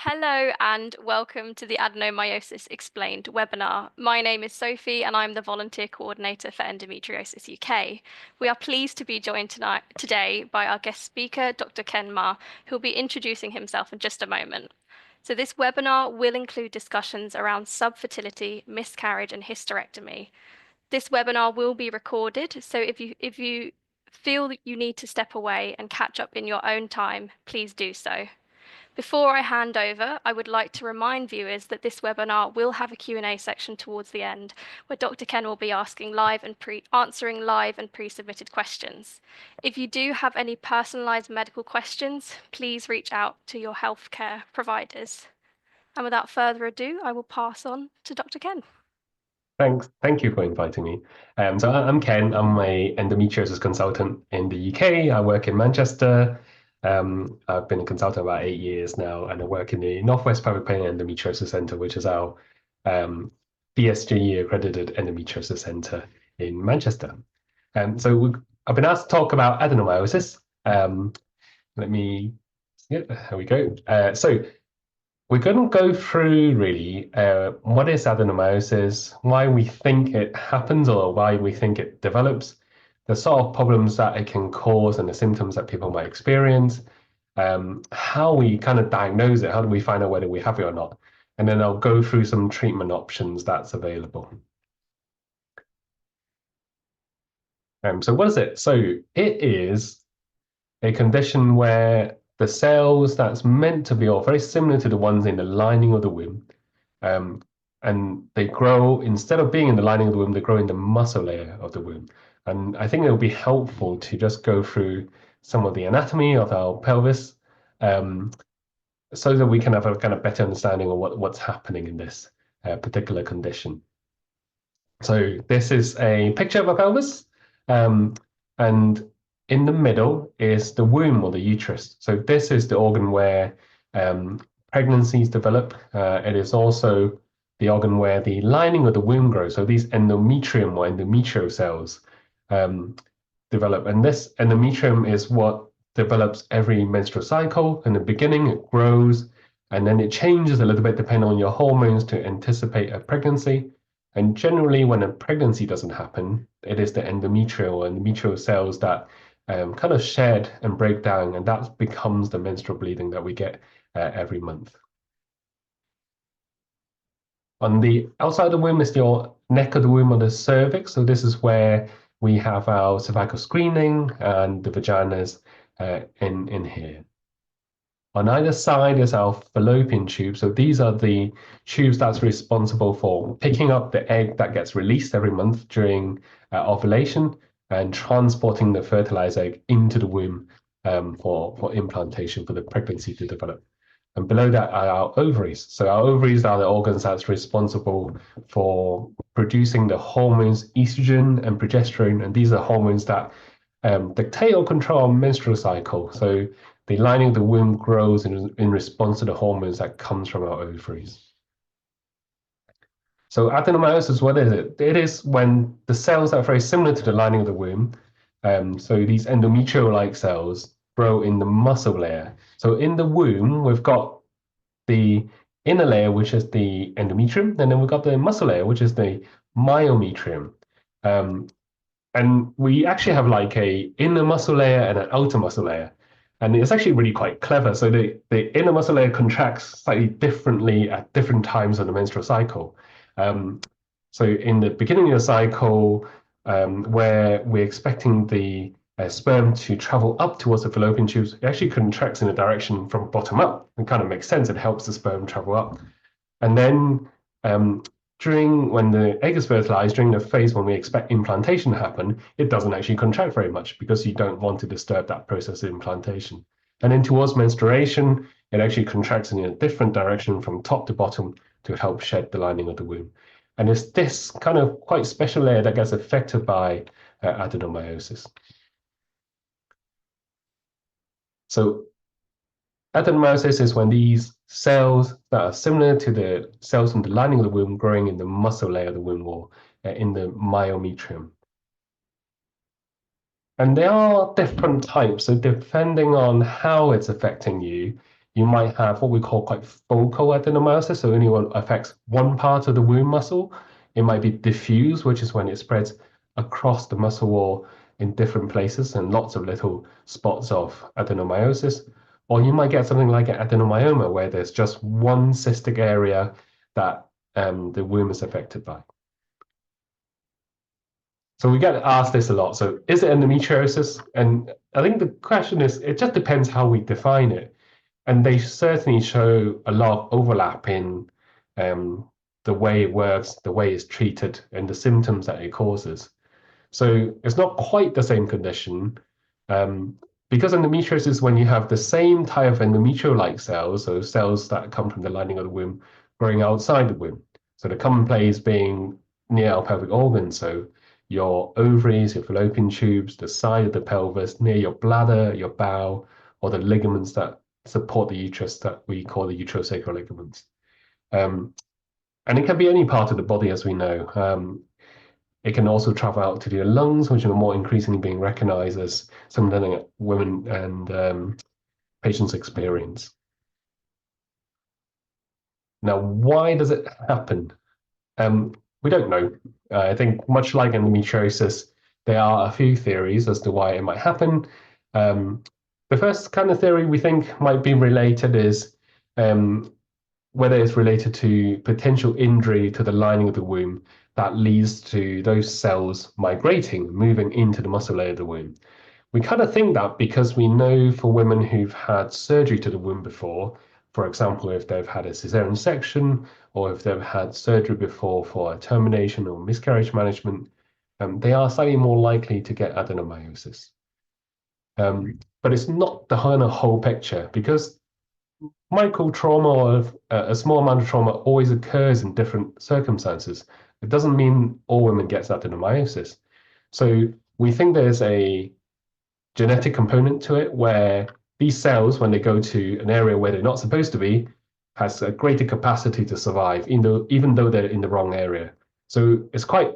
Hello and welcome to the Adenomyosis Explained webinar. My name is Sophie and I'm the volunteer coordinator for Endometriosis UK. We are pleased to be joined today by our guest speaker, Dr. Ken Ma, who will be introducing himself in just a moment. So this webinar will include discussions around subfertility, miscarriage and hysterectomy. This webinar will be recorded, so if you feel that you need to step away and catch up in your own time, please do so. Before I hand over, I would like to remind viewers that this webinar will have a Q&A section towards the end, where Dr. Ken will be answering live and pre-submitted questions. If you do have any personalized medical questions, please reach out to your healthcare providers. And without further ado, I will pass on to Dr. Ken. Thanks. Thank you for inviting me. I'm Ken. I'm a endometriosis consultant in the UK. I work in Manchester. I've been a consultant about 8 years now, and I work in the Northwest Pelvic Pain and Endometriosis Centre, which is our BSGE accredited endometriosis centre in Manchester. I've been asked to talk about adenomyosis. There we go. We're going to go through really what is adenomyosis, why we think it happens or why we think it develops, the sort of problems that it can cause and the symptoms that people might experience, how we kind of diagnose it, how do we find out whether we have it or not, and then I'll go through some treatment options that's available. So what is it? So it is a condition where the cells that's meant to be all very similar to the ones in the lining of the womb, and they grow, instead of being in the lining of the womb, they grow in the muscle layer of the womb. And I think it will be helpful to just go through some of the anatomy of our pelvis, so that we can have a kind of better understanding of what's happening in this particular condition. So this is a picture of a pelvis, and in the middle is the womb or the uterus. So this is the organ where pregnancies develop. It is also the organ where the lining of the womb grows. So these endometrium or endometrial cells develop. And this endometrium is what develops every menstrual cycle. In the beginning, it grows, and then it changes a little bit depending on your hormones to anticipate a pregnancy. And generally, when a pregnancy doesn't happen, it is the endometrial cells that kind of shed and break down, and that becomes the menstrual bleeding that we get every month. On the outside of the womb is your neck of the womb or the cervix. So this is where we have our cervical screening and the vaginas in here. On either side is our fallopian tube. So these are the tubes that's responsible for picking up the egg that gets released every month during ovulation and transporting the fertilized egg into the womb for implantation for the pregnancy to develop. And below that are our ovaries. So our ovaries are the organs that's responsible for producing the hormones estrogen and progesterone. And these are hormones that dictate or control our menstrual cycle. So the lining of the womb grows in response to the hormones that comes from our ovaries. So adenomyosis, what is it? It is when the cells that are very similar to the lining of the womb, so these endometrial-like cells, grow in the muscle layer. So in the womb, we've got the inner layer, which is the endometrium, and then we've got the muscle layer, which is the myometrium. And we actually have like a inner muscle layer and an outer muscle layer. And it's actually really quite clever. So the inner muscle layer contracts slightly differently at different times of the menstrual cycle. So in the beginning of the cycle, where we're expecting the sperm to travel up towards the fallopian tubes, it actually contracts in a direction from bottom up. It kind of makes sense. It helps the sperm travel up. And then when the egg is fertilized, during the phase when we expect implantation to happen, it doesn't actually contract very much because you don't want to disturb that process of implantation. And then towards menstruation, it actually contracts in a different direction from top to bottom to help shed the lining of the womb. And it's this kind of quite special layer that gets affected by adenomyosis. So adenomyosis is when these cells that are similar to the cells in the lining of the womb growing in the muscle layer of the womb wall, in the myometrium. And there are different types, so depending on how it's affecting you, you might have what we call quite focal adenomyosis, so only one affects one part of the womb muscle. It might be diffuse, which is when it spreads across the muscle wall in different places and lots of little spots of adenomyosis. Or you might get something like an adenomyoma, where there's just one cystic area that the womb is affected by. So we get asked this a lot. So is it endometriosis? And I think the question is, it just depends how we define it. And they certainly show a lot of overlap in the way it works, the way it's treated, and the symptoms that it causes. So it's not quite the same condition. Um, because endometriosis is when you have the same type of endometrial-like cells, so cells that come from the lining of the womb growing outside the womb. So the common place being near our pelvic organs, so your ovaries, your fallopian tubes, the side of the pelvis, near your bladder, your bowel, or the ligaments that support the uterus that we call the uterosacral ligaments. And it can be any part of the body, as we know. It can also travel out to the lungs, which are more increasingly being recognized as something that women and patients experience. Now, why does it happen? We don't know. I think much like endometriosis, there are a few theories as to why it might happen. The first kind of theory we think might be related is whether it's related to potential injury to the lining of the womb that leads to those cells migrating, moving into the muscle layer of the womb. We kind of think that because we know for women who've had surgery to the womb before, for example, if they've had a cesarean section or if they've had surgery before for a termination or miscarriage management, they are slightly more likely to get adenomyosis. But it's not the whole picture, because micro trauma or a small amount of trauma always occurs in different circumstances. It doesn't mean all women get adenomyosis. So we think there's a genetic component to it where these cells, when they go to an area where they're not supposed to be, has a greater capacity to survive, even though they're in the wrong area. So it's quite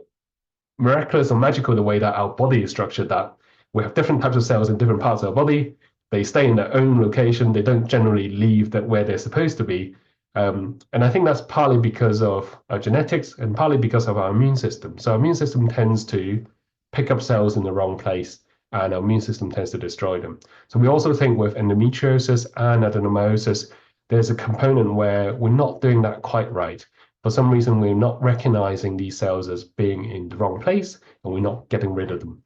miraculous or magical the way that our body is structured, that we have different types of cells in different parts of our body. They stay in their own location. They don't generally leave that where they're supposed to be. And I think that's partly because of our genetics and partly because of our immune system. So our immune system tends to pick up cells in the wrong place, and our immune system tends to destroy them. So we also think with endometriosis and adenomyosis, there's a component where we're not doing that quite right. For some reason, we're not recognizing these cells as being in the wrong place, and we're not getting rid of them.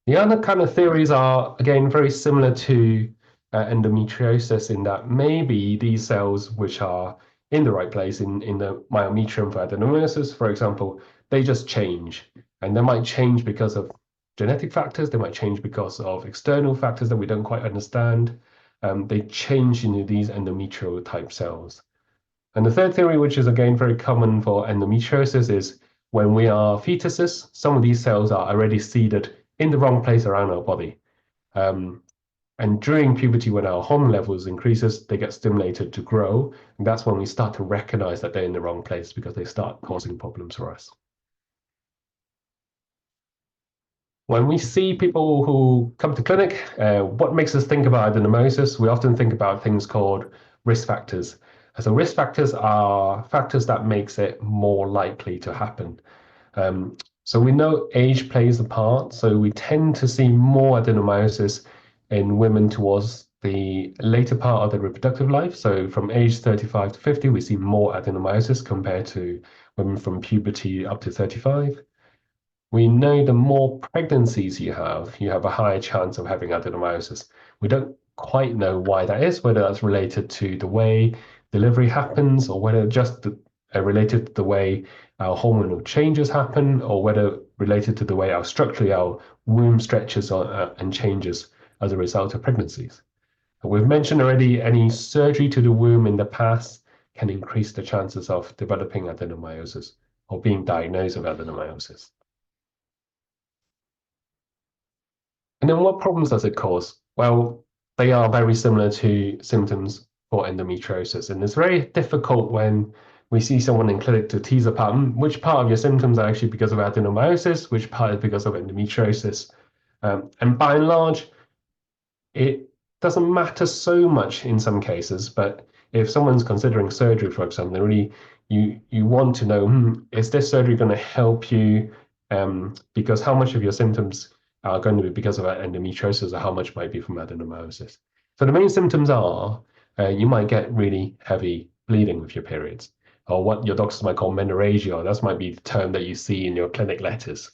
The other kind of theories are, again, very similar to endometriosis, in that maybe these cells, which are in the right place in the myometrium for adenomyosis, for example, they just change. And they might change because of genetic factors. They might change because of external factors that we don't quite understand. They change into these endometrial type cells. And the third theory, which is again very common for endometriosis, is when we are fetuses, some of these cells are already seeded in the wrong place around our body. And during puberty, when our hormone levels increases, they get stimulated to grow. And that's when we start to recognize that they're in the wrong place, because they start causing problems for us. When we see people who come to clinic, what makes us think about adenomyosis? We often think about things called risk factors. So risk factors are factors that makes it more likely to happen. So we know age plays a part. So we tend to see more adenomyosis in women towards the later part of their reproductive life. So from age 35 to 50, we see more adenomyosis compared to women from puberty up to 35. We know the more pregnancies you have a higher chance of having adenomyosis. We don't quite know why that is, whether that's related to the way delivery happens, or whether just related to the way our hormonal changes happen, or whether related to the way structurally our womb stretches and changes as a result of pregnancies. We've mentioned already, any surgery to the womb in the past can increase the chances of developing adenomyosis or being diagnosed with adenomyosis. And then what problems does it cause? Well, they are very similar to symptoms for endometriosis. And it's very difficult when we see someone in clinic to tease apart which part of your symptoms are actually because of adenomyosis, which part is because of endometriosis. And by and large, it doesn't matter so much in some cases, but if someone's considering surgery, for example, they really you want to know, is this surgery going to help you? Because how much of your symptoms are going to be because of endometriosis, or how much might be from adenomyosis? So the main symptoms are you might get really heavy bleeding with your periods, or what your doctors might call menorrhagia. That might be the term that you see in your clinic letters.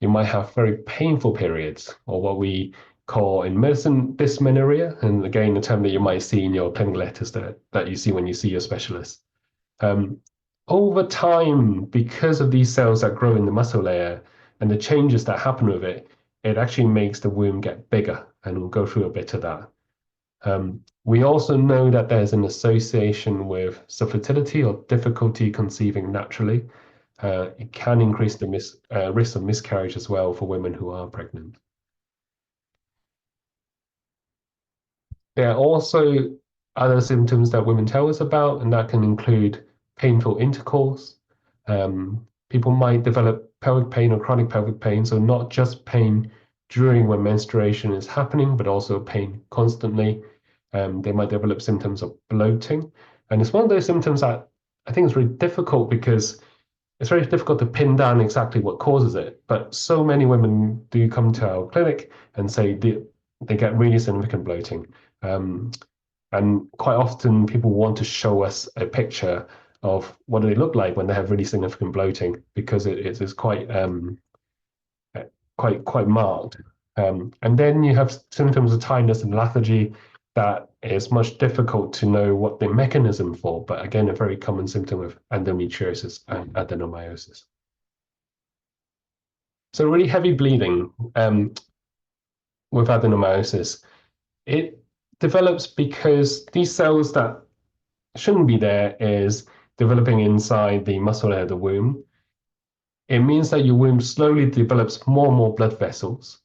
You might have very painful periods, or what we call in medicine dysmenorrhea, and again, a term that you might see in your clinical letters that you see when you see your specialist. Um, Over time, because of these cells that grow in the muscle layer and the changes that happen with it, it actually makes the womb get bigger, and we'll go through a bit of that. We also know that there's an association with fertility or difficulty conceiving naturally. It can increase the risk of miscarriage as well for women who are pregnant. There are also other symptoms that women tell us about, and that can include painful intercourse. People might develop pelvic pain or chronic pelvic pain, so not just pain during when menstruation is happening, but also pain constantly. They might develop symptoms of bloating. And it's one of those symptoms that I think is really difficult because it's very difficult to pin down exactly what causes it. But so many women do come to our clinic and say they get really significant bloating. Um, and quite often people want to show us a picture of what do they look like when they have really significant bloating because it is quite marked. And then you have symptoms of tiredness and lethargy that is much difficult to know what the mechanism for, but again, a very common symptom of endometriosis and adenomyosis. So really heavy bleeding with adenomyosis, it develops because these cells that shouldn't be there is developing inside the muscle layer of the womb. It means that your womb slowly develops more and more blood vessels.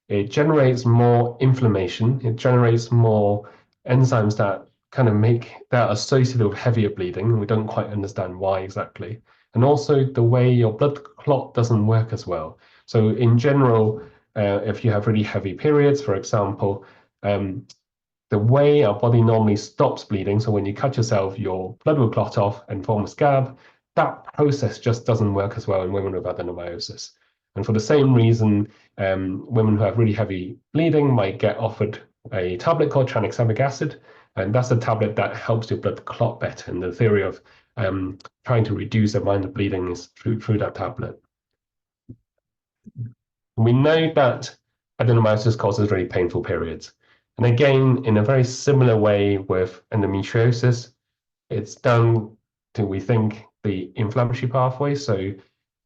It generates more inflammation. It generates more enzymes that kind of make that associated with heavier bleeding. And we don't quite understand why exactly. And also the way your blood clot doesn't work as well. So in general, if you have really heavy periods, for example, um, the way our body normally stops bleeding, so when you cut yourself, your blood will clot off and form a scab. That process just doesn't work as well in women with adenomyosis. And for the same reason, women who have really heavy bleeding might get offered a tablet called tranexamic acid, and that's a tablet that helps your blood clot better. And the theory of trying to reduce the amount of bleeding is through that tablet. We know that adenomyosis causes really painful periods. And again, in a very similar way with endometriosis, it's down to, we think, the inflammatory pathway. So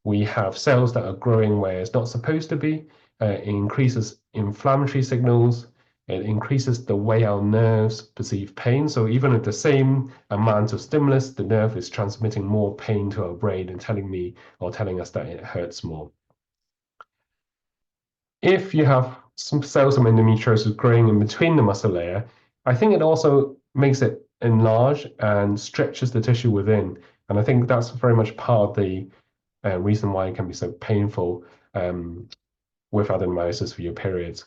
we have cells that are growing where it's not supposed to be. It increases inflammatory signals. It increases the way our nerves perceive pain. So even at the same amount of stimulus, the nerve is transmitting more pain to our brain and telling us that it hurts more. If you have some cells of endometriosis growing in between the muscle layer, I think it also makes it enlarge and stretches the tissue within. And I think that's very much part of the reason why it can be so painful with adenomyosis for your periods.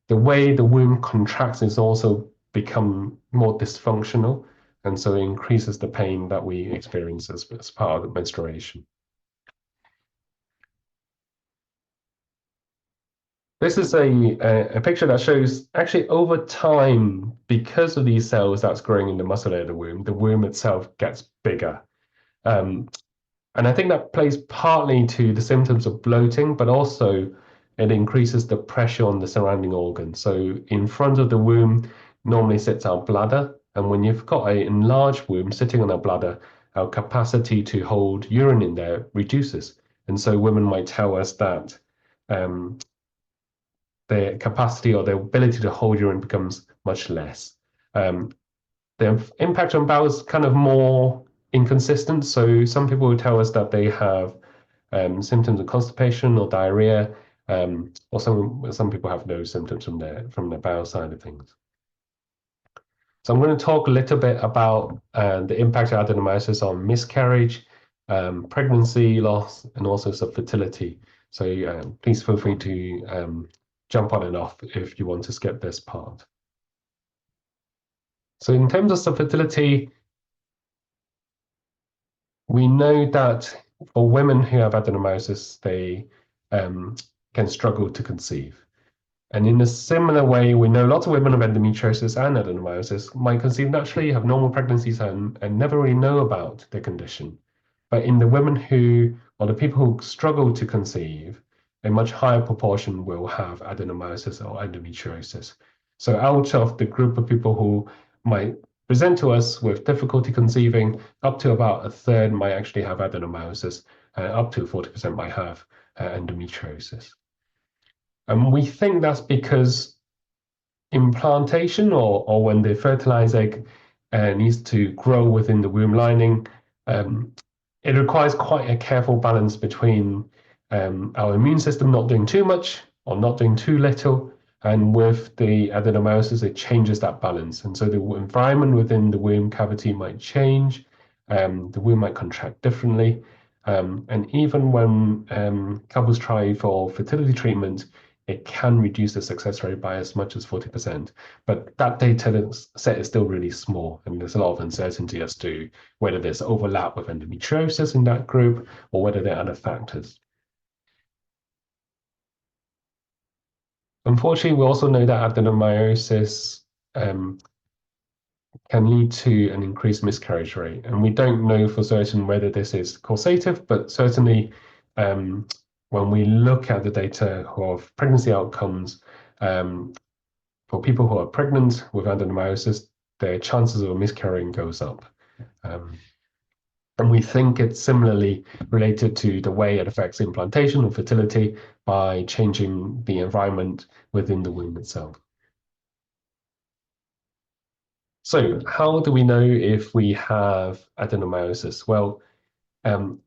The way the womb contracts is also become more dysfunctional, and so it increases the pain that we experience as part of the menstruation. This is a picture that shows actually over time, because of these cells that's growing in the muscle layer of the womb itself gets bigger. Um, and I think that plays partly to the symptoms of bloating, but also it increases the pressure on the surrounding organs. So in front of the womb normally sits our bladder. And when you've got an enlarged womb sitting on our bladder, our capacity to hold urine in there reduces. And so women might tell us that um, their capacity or their ability to hold urine becomes much less. Um, the impact on bowel is kind of more inconsistent. So some people will tell us that they have symptoms of constipation or diarrhea, or some people have no symptoms from their bowel side of things. So I'm going to talk a little bit about the impact of adenomyosis on miscarriage, pregnancy loss, and also fertility. So please feel free to jump on and off if you want to skip this part. So in terms of fertility, we know that for women who have adenomyosis, they um, can struggle to conceive. And in a similar way, we know lots of women with endometriosis and adenomyosis might conceive naturally, have normal pregnancies, and never really know about the condition. But in the women who, or the people who struggle to conceive, a much higher proportion will have adenomyosis or endometriosis. So out of the group of people who might present to us with difficulty conceiving, up to about a third might actually have adenomyosis, up to 40% might have endometriosis. And we think that's because implantation or when the fertilized egg needs to grow within the womb lining, um, it requires quite a careful balance between our immune system not doing too much or not doing too little. And with the adenomyosis, it changes that balance. And so the environment within the womb cavity might change. The womb might contract differently. And even when couples try for fertility treatment, it can reduce the success rate by as much as 40%. But that data set is still really small, and there's a lot of uncertainty as to whether there's overlap with endometriosis in that group or whether there are other factors. Unfortunately, we also know that adenomyosis can lead to an increased miscarriage rate. And we don't know for certain whether this is causative, but certainly when we look at the data of pregnancy outcomes, for people who are pregnant with adenomyosis, their chances of miscarrying goes up. And we think it's similarly related to the way it affects implantation or fertility by changing the environment within the womb itself. So how do we know if we have adenomyosis? Well,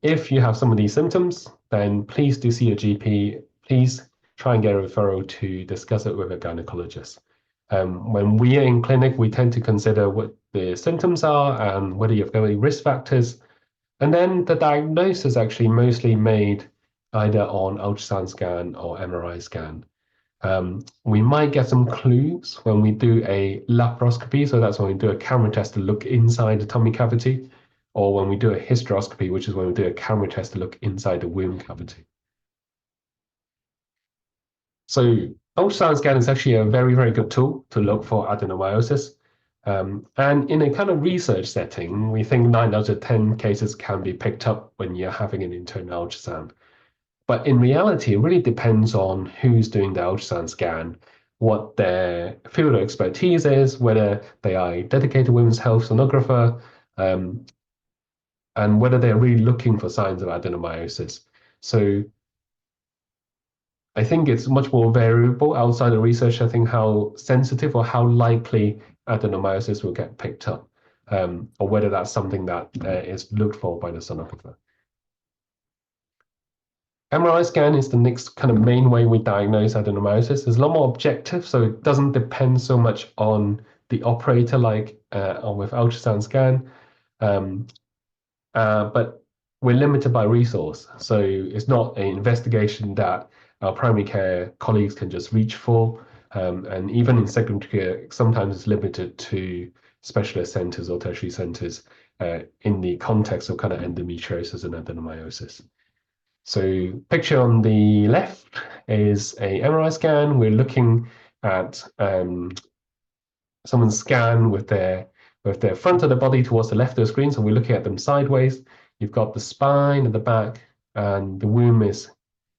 if you have some of these symptoms, then please do see a GP. Please try and get a referral to discuss it with a gynecologist. When we are in clinic, we tend to consider what the symptoms are and whether you've got any risk factors. And then the diagnosis is actually mostly made either on ultrasound scan or MRI scan. We might get some clues when we do a laparoscopy, so that's when we do a camera test to look inside the tummy cavity, or when we do a hysteroscopy, which is when we do a camera test to look inside the womb cavity. So ultrasound scan is actually a very, very good tool to look for adenomyosis. And in a kind of research setting, we think 9 out of 10 cases can be picked up when you're having an internal ultrasound. But in reality, it really depends on who's doing the ultrasound scan, what their field of expertise is, whether they are a dedicated women's health sonographer, and whether they're really looking for signs of adenomyosis. So I think it's much more variable outside of research, I think, how sensitive or how likely adenomyosis will get picked up, or whether that's something that is looked for by the sonographer. MRI scan is the next kind of main way we diagnose adenomyosis. It's a lot more objective, so it doesn't depend so much on the operator like with ultrasound scan. But we're limited by resource. So it's not an investigation that our primary care colleagues can just reach for. And even in secondary care, sometimes it's limited to specialist centers or tertiary centers in the context of kind of endometriosis and adenomyosis. So picture on the left is a MRI scan. We're looking at someone's scan with their front of the body towards the left of the screen. So we're looking at them sideways. You've got the spine at the back, and the womb is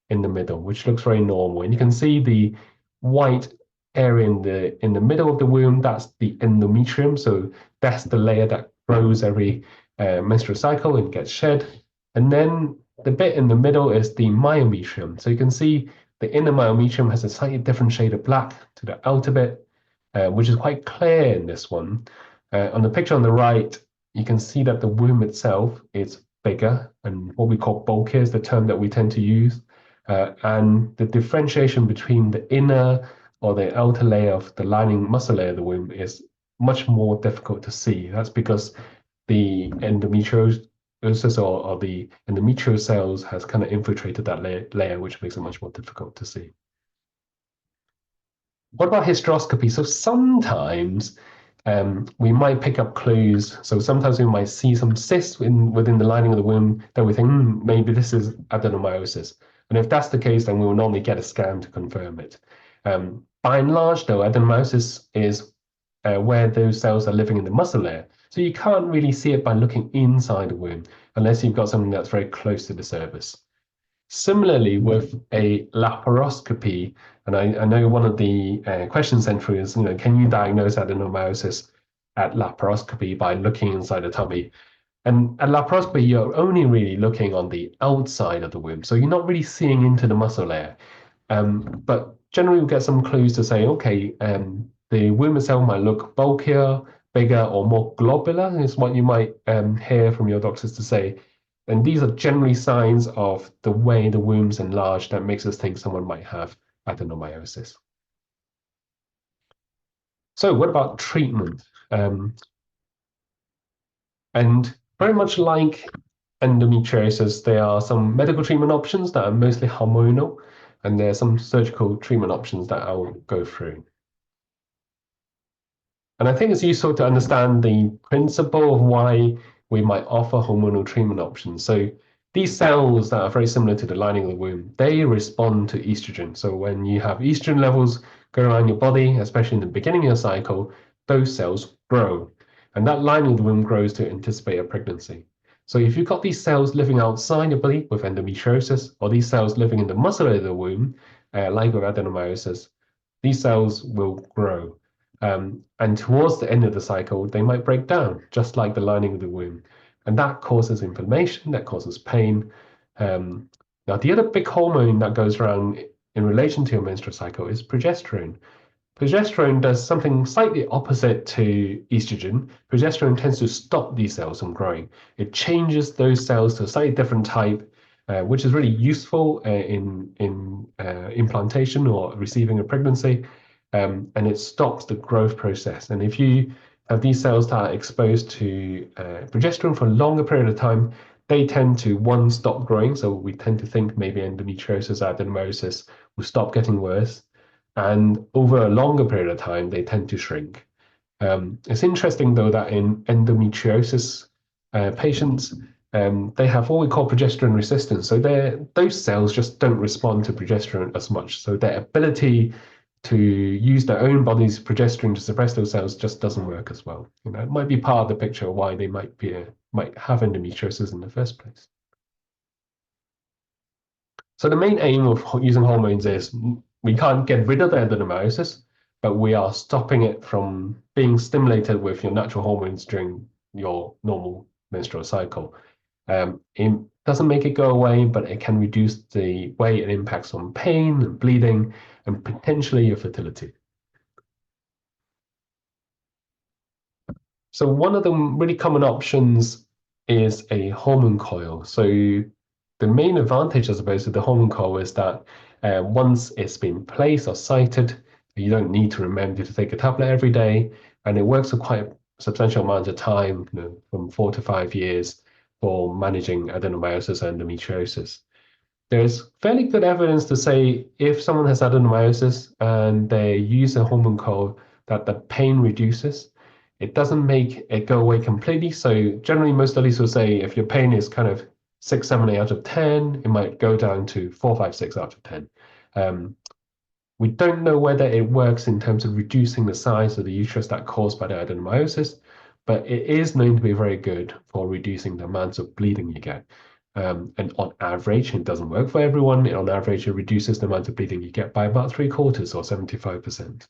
in the middle, which looks very normal. And you can see the white area in the middle of the womb. That's the endometrium. So that's the layer that grows every menstrual cycle and gets shed. And then the bit in the middle is the myometrium. So you can see the inner myometrium has a slightly different shade of black to the outer bit, which is quite clear in this one. On the picture on the right, you can see that the womb itself is bigger, and what we call bulkier is the term that we tend to use. And the differentiation between the inner or the outer layer of the lining muscle layer of the womb is much more difficult to see. That's because the endometriosis or the endometrial cells has kind of infiltrated that layer, which makes it much more difficult to see. What about hysteroscopy? So sometimes we might pick up clues. So sometimes we might see some cysts within the lining of the womb that we think, maybe this is adenomyosis. And if that's the case, then we will normally get a scan to confirm it. By and large, though, adenomyosis is where those cells are living in the muscle layer. So you can't really see it by looking inside the womb unless you've got something that's very close to the surface. Similarly, with a laparoscopy, and I know one of the questions sent through is, can you diagnose adenomyosis at laparoscopy by looking inside the tummy? And at laparoscopy, you're only really looking on the outside of the womb, so you're not really seeing into the muscle layer. But generally, we get some clues to say, okay, the womb itself might look bulkier, bigger, or more globular, is what you might hear from your doctors to say. And these are generally signs of the way the womb's enlarged that makes us think someone might have adenomyosis. So what about treatment? And very much like endometriosis, there are some medical treatment options that are mostly hormonal, and there are some surgical treatment options that I'll go through. And I think it's useful to understand the principle of why we might offer hormonal treatment options. So these cells that are very similar to the lining of the womb, they respond to estrogen. So when you have estrogen levels go around your body, especially in the beginning of your cycle, those cells grow. And that lining of the womb grows to anticipate a pregnancy. So if you've got these cells living outside your body with endometriosis, or these cells living in the muscle of the womb, like with adenomyosis, these cells will grow. And towards the end of the cycle, they might break down, just like the lining of the womb. And that causes inflammation, that causes pain. Now, the other big hormone that goes around in relation to your menstrual cycle is progesterone. Progesterone does something slightly opposite to estrogen. Progesterone tends to stop these cells from growing. It changes those cells to a slightly different type, which is really useful in implantation or receiving a pregnancy. And it stops the growth process. And if you have these cells that are exposed to progesterone for a longer period of time, they tend to, one, stop growing. So we tend to think maybe endometriosis, adenomyosis will stop getting worse. And over a longer period of time, they tend to shrink. It's interesting, though, that in endometriosis patients, they have what we call progesterone resistance. So those cells just don't respond to progesterone as much. So their ability to use their own body's progesterone to suppress those cells just doesn't work as well. It might be part of the picture of why they might have endometriosis in the first place. So the main aim of using hormones is we can't get rid of the adenomyosis, but we are stopping it from being stimulated with your natural hormones during your normal menstrual cycle. It doesn't make it go away, but it can reduce the way it impacts on pain and bleeding and potentially your fertility. So one of the really common options is a hormone coil. So the main advantage, I suppose, of the hormone coil is that once it's been placed or sited, you don't need to remember to take a tablet every day, and it works for quite a substantial amount of time, from 4 to 5 years, for managing adenomyosis and endometriosis. There's fairly good evidence to say if someone has adenomyosis and they use a hormone coil, that the pain reduces. It doesn't make it go away completely. So generally, most studies will say if your pain is kind of 6, 7, 8 out of 10, it might go down to 4, 5, 6 out of 10. We don't know whether it works in terms of reducing the size of the uterus that's caused by the adenomyosis, but it is known to be very good for reducing the amounts of bleeding you get. And on average, it doesn't work for everyone. On average, it reduces the amount of bleeding you get by about 3/4 or 75%.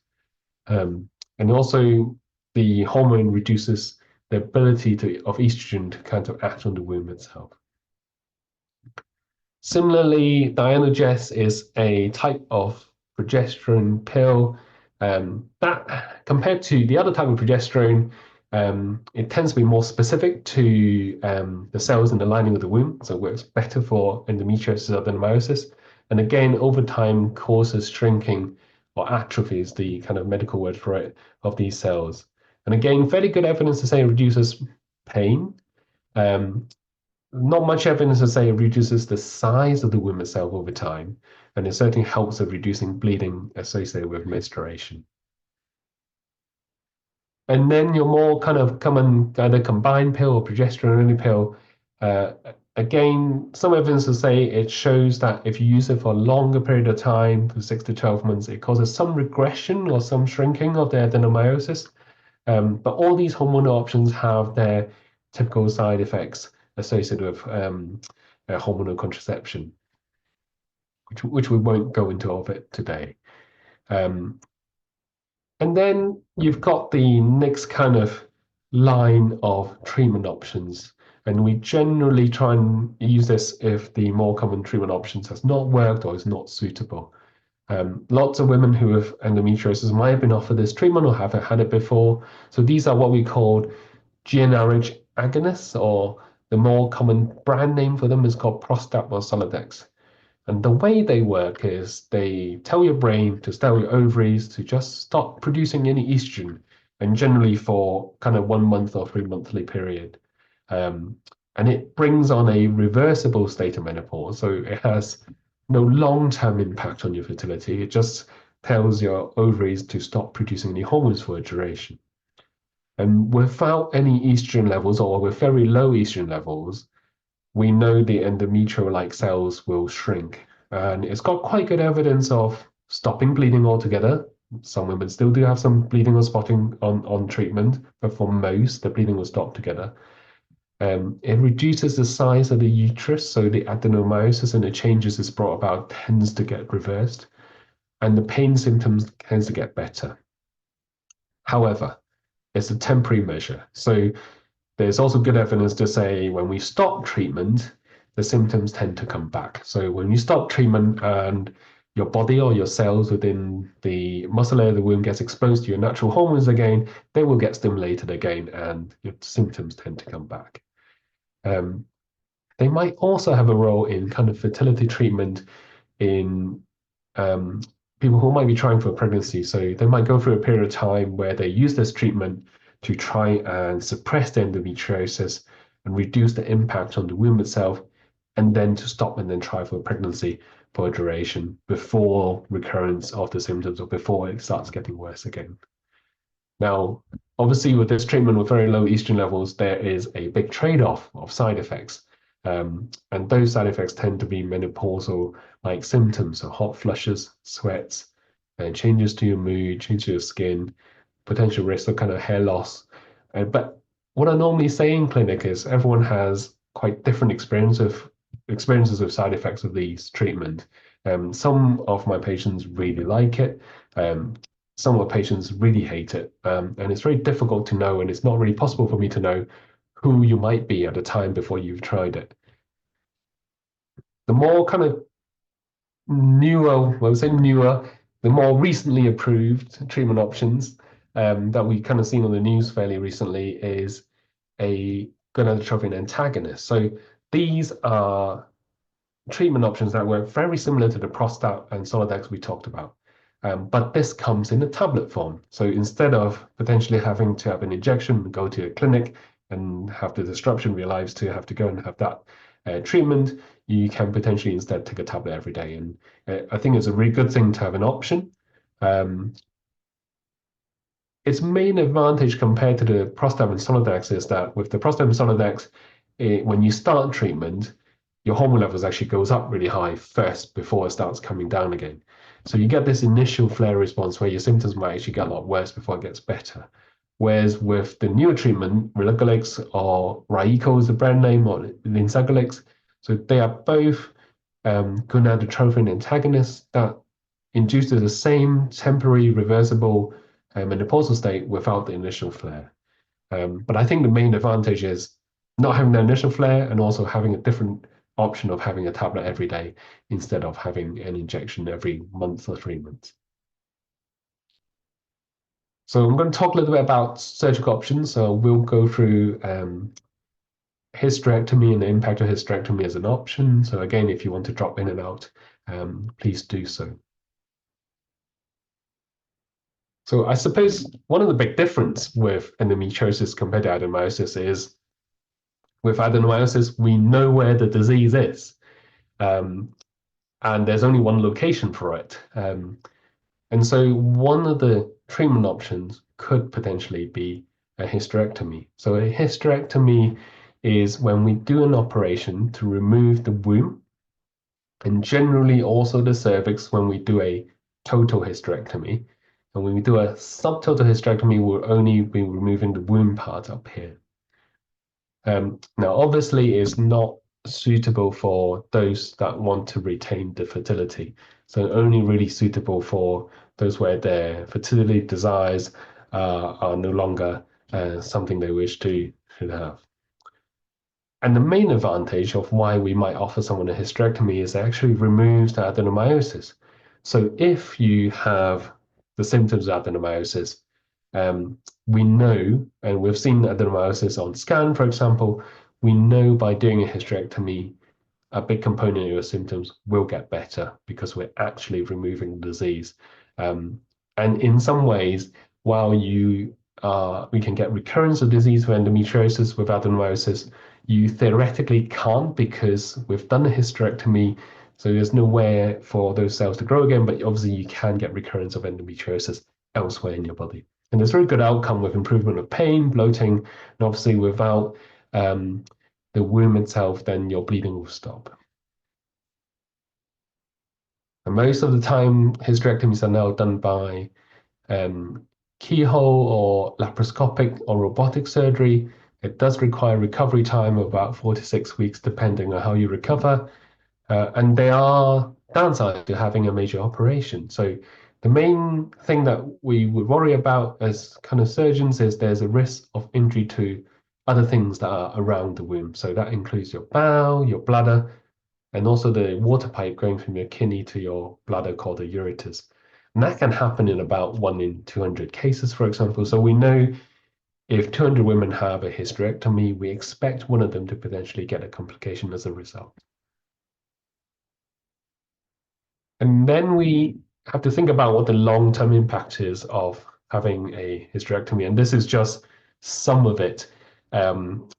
And also, the hormone reduces the ability of estrogen to kind of act on the womb itself. Similarly, Diagnostic is a type of progesterone pill that, compared to the other type of progesterone, it tends to be more specific to the cells in the lining of the womb, so it works better for endometriosis or adenomyosis. And again, over time, causes shrinking or atrophy is the kind of medical word for it, of these cells. And again, fairly good evidence to say it reduces pain. Not much evidence to say it reduces the size of the womb itself over time, and it certainly helps with reducing bleeding associated with menstruation. And then your more kind of common either combined pill or progesterone-only pill, uh, again, some evidence to say it shows that if you use it for a longer period of time, for 6 to 12 months, it causes some regression or some shrinking of the adenomyosis. But all these hormonal options have their typical side effects associated with hormonal contraception, which we won't go into of it today. Um, And then you've got the next kind of line of treatment options. And we generally try and use this if the more common treatment options has not worked or is not suitable. Lots of women who have endometriosis might have been offered this treatment or have had it before. So these are what we call GnRH agonists, or the more common brand name for them is called Prostat or Soladex. And the way they work is they tell your brain to tell your ovaries to just stop producing any estrogen, and generally for kind of 1 month or 3 monthly period. Um, and it brings on a reversible state of menopause. So it has no long-term impact on your fertility. It just tells your ovaries to stop producing any hormones for a duration. And without any estrogen levels or with very low estrogen levels, we know the endometrial-like cells will shrink. And it's got quite good evidence of stopping bleeding altogether. Some women still do have some bleeding or spotting on treatment, but for most, the bleeding will stop together. It reduces the size of the uterus, so the adenomyosis and the changes it's brought about tends to get reversed, and the pain symptoms tends to get better. However, it's a temporary measure. So there's also good evidence to say when we stop treatment, the symptoms tend to come back. So when you stop treatment and your body or your cells within the muscle layer of the womb gets exposed to your natural hormones again, they will get stimulated again and your symptoms tend to come back. Um, they might also have a role in kind of fertility treatment in um, people who might be trying for a pregnancy. So they might go through a period of time where they use this treatment to try and suppress the endometriosis and reduce the impact on the womb itself, and then to stop and then try for a pregnancy for a duration before recurrence of the symptoms or before it starts getting worse again. Now, obviously, with this treatment with very low estrogen levels, there is a big trade-off of side effects. And those side effects tend to be menopausal-like symptoms, so hot flushes, sweats, and changes to your mood, changes to your skin, potential risk of kind of hair loss. But what I normally say in clinic is everyone has quite different experiences of side effects of these treatment. Some of my patients really like it. Some of the patients really hate it. And it's very difficult to know, and it's not really possible for me to know who you might be at the time before you've tried it. The more kind of newer, well, I would say newer, the more recently approved treatment options that we kind of seen on the news fairly recently is a gonadotropin antagonist. So these are treatment options that work very similar to the Prostat and Soladex we talked about. But this comes in a tablet form. So instead of potentially having to have an injection, go to a clinic and have the disruption of your lives to have to go and have that treatment, you can potentially instead take a tablet every day. And I think it's a really good thing to have an option. Um, its main advantage compared to the Prostam and Soladex is that with the Prostam and Soladex, when you start treatment, your hormone levels actually goes up really high first before it starts coming down again. So you get this initial flare response where your symptoms might actually get a lot worse before it gets better. Whereas with the newer treatment, Relugolix or Raico is the brand name, or Linsagolix, so they are both gonadotropin antagonists that induce the same temporary reversible menopausal state without the initial flare. But I think the main advantage is not having the initial flare and also having a different option of having a tablet every day instead of having an injection every month or 3 months. So I'm going to talk a little bit about surgical options. So we'll go through hysterectomy and the impact of hysterectomy as an option. So again, if you want to drop in and out, please do so. So I suppose one of the big difference with endometriosis compared to adenomyosis is with adenomyosis, we know where the disease is. And there's only one location for it. And so one of the treatment options could potentially be a hysterectomy. So a hysterectomy is when we do an operation to remove the womb and generally also the cervix when we do a total hysterectomy. And when we do a subtotal hysterectomy, we'll only be removing the womb part up here. Now, obviously, it's not suitable for those that want to retain the fertility. So only really suitable for those where their fertility desires are no longer something they wish to have. And the main advantage of why we might offer someone a hysterectomy is it actually removes the adenomyosis. So if you have the symptoms of adenomyosis, we know, and we've seen adenomyosis on scan, for example, we know by doing a hysterectomy, a big component of your symptoms will get better because we're actually removing the disease. And in some ways, while we can get recurrence of disease for endometriosis with adenomyosis, you theoretically can't because we've done a hysterectomy, so there's nowhere for those cells to grow again, but obviously you can get recurrence of endometriosis elsewhere in your body. And there's very good outcome with improvement of pain, bloating, and obviously without the womb itself, then your bleeding will stop. And most of the time, hysterectomies are now done by keyhole or laparoscopic or robotic surgery. It does require recovery time of about 4 to 6 weeks, depending on how you recover. And there are downsides to having a major operation. So the main thing that we would worry about as kind of surgeons is there's a risk of injury to other things that are around the womb. So that includes your bowel, your bladder, and also the water pipe going from your kidney to your bladder called the ureters. And that can happen in about 1 in 200 cases, for example. So we know if 200 women have a hysterectomy, we expect one of them to potentially get a complication as a result. And then we have to think about what the long-term impact is of having a hysterectomy. And this is just some of it. And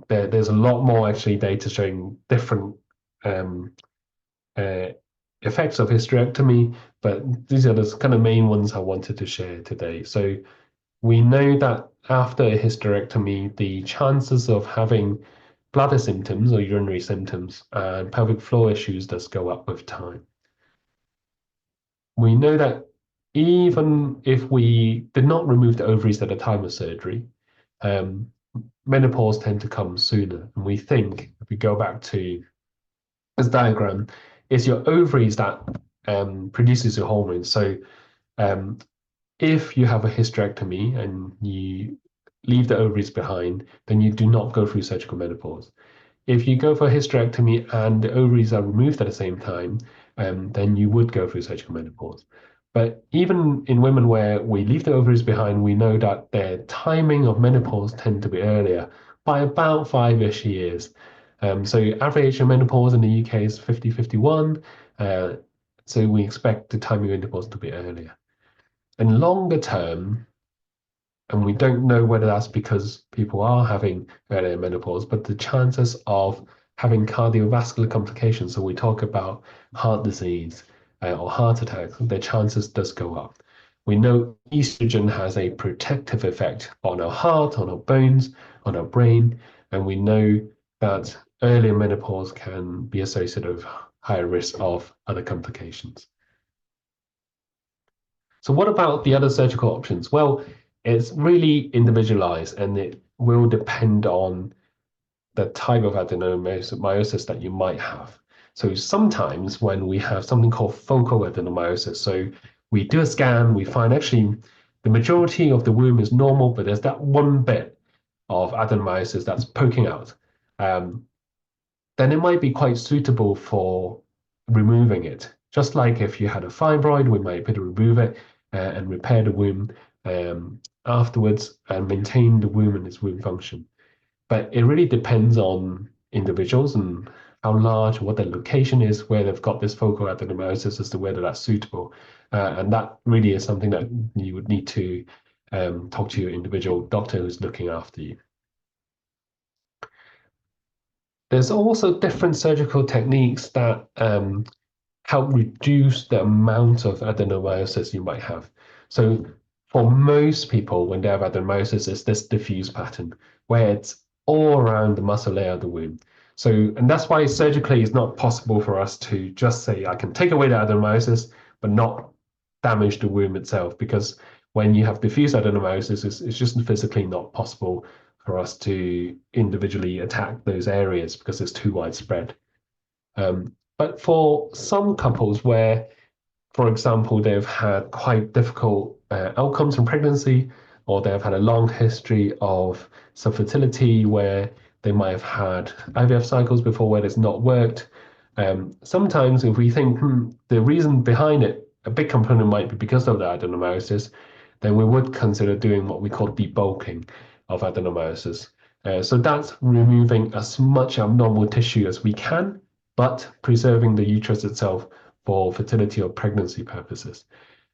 there's a lot more actually data showing different effects of hysterectomy, but these are the kind of main ones I wanted to share today. So we know that after a hysterectomy, the chances of having bladder symptoms or urinary symptoms and pelvic floor issues does go up with time. We know that even if we did not remove the ovaries at the time of surgery, menopause tend to come sooner. And we think, if we go back to this diagram, it's your ovaries that produces your hormones. So if you have a hysterectomy and you leave the ovaries behind, then you do not go through surgical menopause. If you go for a hysterectomy and the ovaries are removed at the same time, then you would go through surgical menopause. But even in women where we leave the ovaries behind, we know that their timing of menopause tend to be earlier by about 5-ish years. So average age of menopause in the UK is 50, 51. So we expect the timing of menopause to be earlier. And longer term, and we don't know whether that's because people are having earlier menopause, but the chances of having cardiovascular complications, so we talk about heart disease or heart attacks, their chances does go up. We know estrogen has a protective effect on our heart, on our bones, on our brain, and we know that earlier menopause can be associated with higher risk of other complications. So what about the other surgical options? Well, it's really individualized and it will depend on the type of adenomyosis that you might have. So sometimes when we have something called focal adenomyosis, so we do a scan, we find actually the majority of the womb is normal, but there's that one bit of adenomyosis that's poking out. Then it might be quite suitable for removing it. Just like if you had a fibroid, we might be able to remove it and repair the womb afterwards and maintain the womb and its womb function. But it really depends on individuals and how large, what their location is, where they've got this focal adenomyosis as to whether that's suitable. And that really is something that you would need to talk to your individual doctor who's looking after you. There's also different surgical techniques that help reduce the amount of adenomyosis you might have. So for most people, when they have adenomyosis, it's this diffuse pattern where it's all around the muscle layer of the womb. So, and that's why surgically it's not possible for us to just say, I can take away the adenomyosis, but not damage the womb itself. Because when you have diffuse adenomyosis, it's just physically not possible for us to individually attack those areas because it's too widespread. But for some couples where, for example, they've had quite difficult outcomes from pregnancy, or they've had a long history of some fertility where they might have had IVF cycles before where it's not worked. Sometimes, if we think the reason behind it, a big component might be because of the adenomyosis, then we would consider doing what we call debulking of adenomyosis. So that's removing as much abnormal tissue as we can, but preserving the uterus itself for fertility or pregnancy purposes.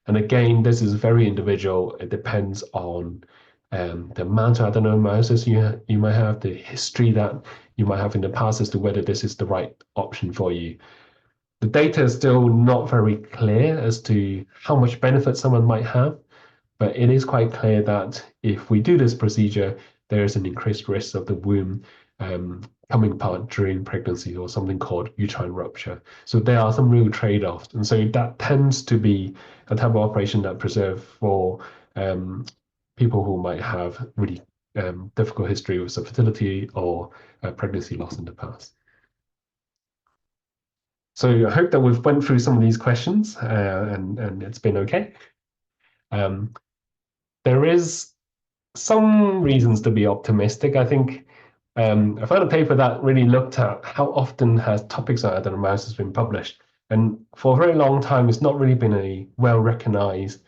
And again, this is very individual. It depends on the amount of adenomyosis you might have, the history that you might have in the past as to whether this is the right option for you. The data is still not very clear as to how much benefit someone might have, but it is quite clear that if we do this procedure, there is an increased risk of the womb coming apart during pregnancy or something called uterine rupture. So there are some real trade-offs. And so that tends to be a type of operation that preserve for people who might have really difficult history with fertility or pregnancy loss in the past. So I hope that we've went through some of these questions and it's been okay. There is some reasons to be optimistic. I think I found a paper that really looked at how often has topics on adenomyosis been published. And for a very long time, it's not really been a well-recognized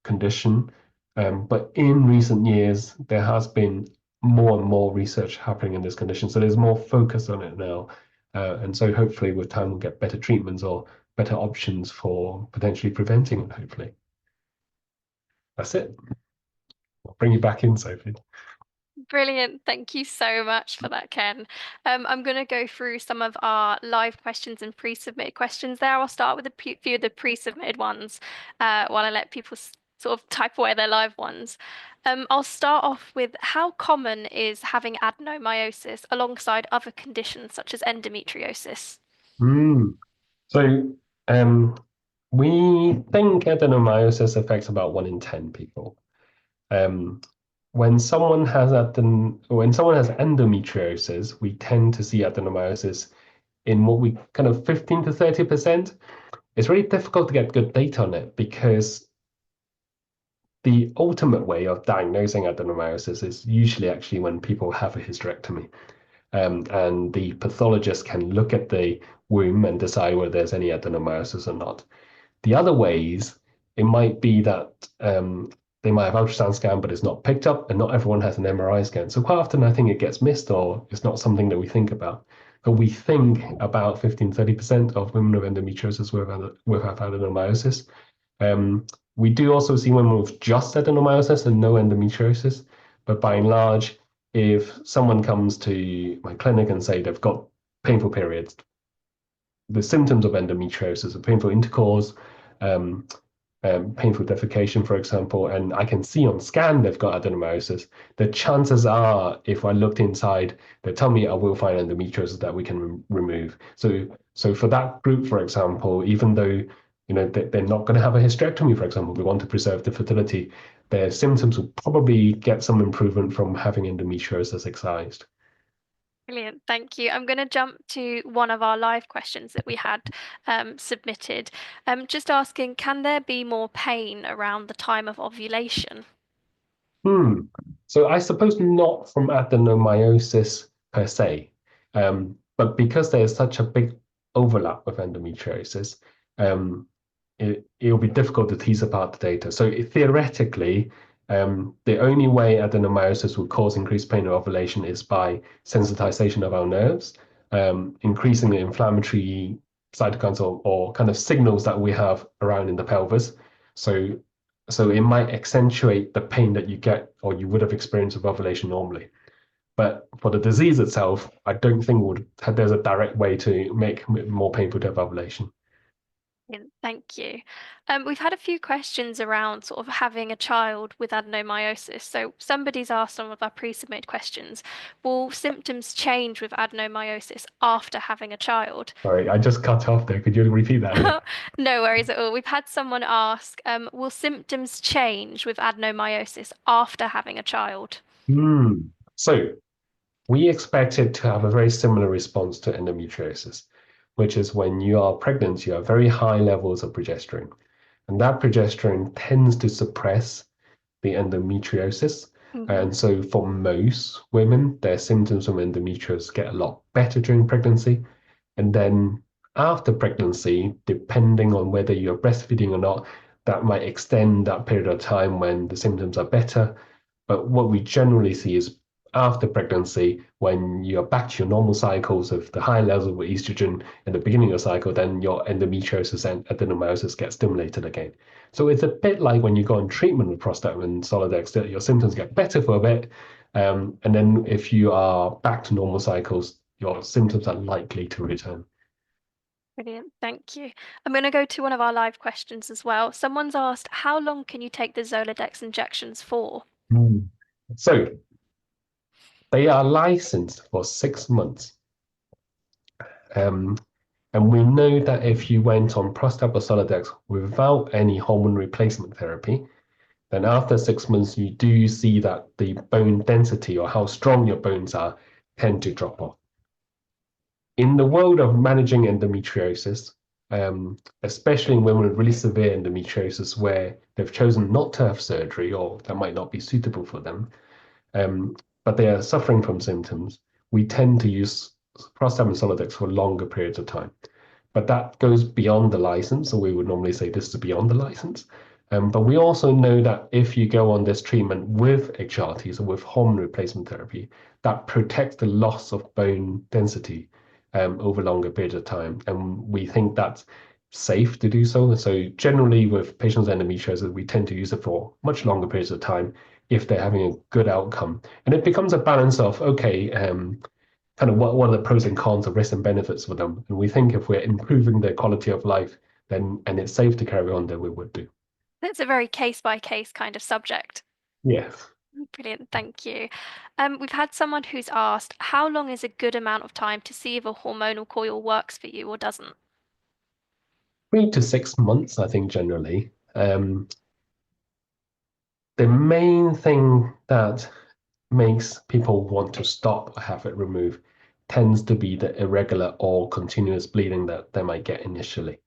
condition. But in recent years, there has been more and more research happening in this condition. So there's more focus on it now. And so hopefully with time, we'll get better treatments or better options for potentially preventing it, hopefully. That's it. I'll bring you back in, Sophie. Brilliant. Thank you so much for that, Ken. I'm going to go through some of our live questions and pre-submitted questions there. I'll start with a few of the pre-submitted ones while I let people sort of type away their live ones. I'll start off with how common is having adenomyosis alongside other conditions such as endometriosis? So we think adenomyosis affects about 1 in 10 people. Um, when someone has endometriosis, we tend to see adenomyosis in what we kind of 15 to 30%. It's really difficult to get good data on it because the ultimate way of diagnosing adenomyosis is usually actually when people have a hysterectomy. And the pathologist can look at the womb and decide whether there's any adenomyosis or not. The other ways, it might be that they might have ultrasound scan, but it's not picked up, and not everyone has an MRI scan. So quite often, I think it gets missed, or it's not something that we think about. But we think about 15-30% of women with endometriosis will have adenomyosis. We do also see women with just adenomyosis and no endometriosis, but by and large, if someone comes to my clinic and say they've got painful periods, the symptoms of endometriosis are painful intercourse, painful defecation, for example, and I can see on scan they've got adenomyosis, the chances are, if I looked inside, they tell me I will find endometriosis that we can remove. So for that group, for example, even though they're not going to have a hysterectomy, for example, we want to preserve the fertility, their symptoms will probably get some improvement from having endometriosis excised. Brilliant, thank you. I'm going to jump to one of our live questions that we had submitted. Just asking, can there be more pain around the time of ovulation? So I suppose not from adenomyosis per se, but because there's such a big overlap with endometriosis, it'll be difficult to tease apart the data. So theoretically, the only way adenomyosis would cause increased pain at ovulation is by sensitization of our nerves, increasing the inflammatory cytokines or kind of signals that we have around in the pelvis. So it might accentuate the pain that you get or you would have experienced with ovulation normally. But for the disease itself, I don't think there's a direct way to make it more painful to have ovulation. Thank you. We've had a few questions around sort of having a child with adenomyosis. So somebody's asked some of our pre-submitted questions. Will symptoms change with adenomyosis after having a child? Sorry, I just cut off there. Could you repeat that again? No worries at all. We've had someone ask, will symptoms change with adenomyosis after having a child? Hmm. So we expect it to have a very similar response to endometriosis, which is when you are pregnant, you have very high levels of progesterone. And that progesterone tends to suppress the endometriosis. Hmm. And so for most women, their symptoms from endometriosis get a lot better during pregnancy. And then after pregnancy, depending on whether you're breastfeeding or not, that might extend that period of time when the symptoms are better. But what we generally see is after pregnancy, when you're back to your normal cycles of the high levels of estrogen in the beginning of the cycle, then your endometriosis and adenomyosis get stimulated again. So it's a bit like when you go on treatment with prostatin and Solidex, that your symptoms get better for a bit. And then if you are back to normal cycles, your symptoms are likely to return. Brilliant. Thank you. I'm going to go to one of our live questions as well. Someone's asked, how long can you take the Zoladex injections for? Mm. So they are licensed for 6 months. Um, and we know that if you went on Prostac or Solidex without any hormone replacement therapy, then after 6 months, you do see that the bone density or how strong your bones are tend to drop off. In the world of managing endometriosis, especially in women with really severe endometriosis where they've chosen not to have surgery or that might not be suitable for them, um, but they are suffering from symptoms, we tend to use prostatin and Solidex for longer periods of time. But that goes beyond the license, so we would normally say this is beyond the license. But we also know that if you go on this treatment with HRT, so with hormone replacement therapy, that protects the loss of bone density over longer periods of time. And we think that's safe to do so. So generally with patients with endometriosis, we tend to use it for much longer periods of time if they're having a good outcome. And it becomes a balance of, okay, kind of what are the pros and cons of risks and benefits for them. And we think if we're improving their quality of life, then and it's safe to carry on, then we would do. That's a very case by case kind of subject. Yes. Brilliant. Thank you. We've had someone who's asked, how long is a good amount of time to see if a hormonal coil works for you or doesn't? 3 to 6 months, I think, generally. The main thing that makes people want to stop or have it removed tends to be the irregular or continuous bleeding that they might get initially.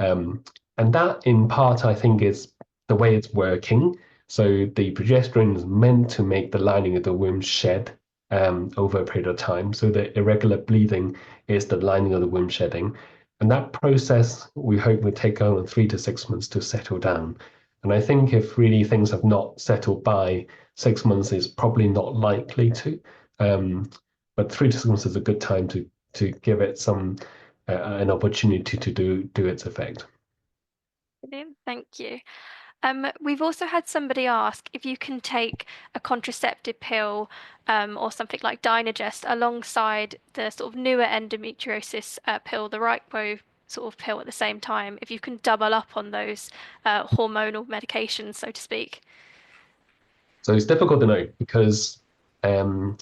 Um, and that, in part, I think, is the way it's working. So the progesterone is meant to make the lining of the womb shed over a period of time. So the irregular bleeding is the lining of the womb shedding. And that process, we hope, will take around 3 to 6 months to settle down. And I think if really things have not settled by 6 months, is probably not likely to. Um, but 3 to 6 months is a good time to give it some an opportunity to do its effect. Brilliant. Thank you. We've also had somebody ask if you can take a contraceptive pill or something like Dynagest alongside the sort of newer endometriosis pill, the Reichbo sort of pill at the same time, if you can double up on those hormonal medications, so to speak. So it's difficult to know because um,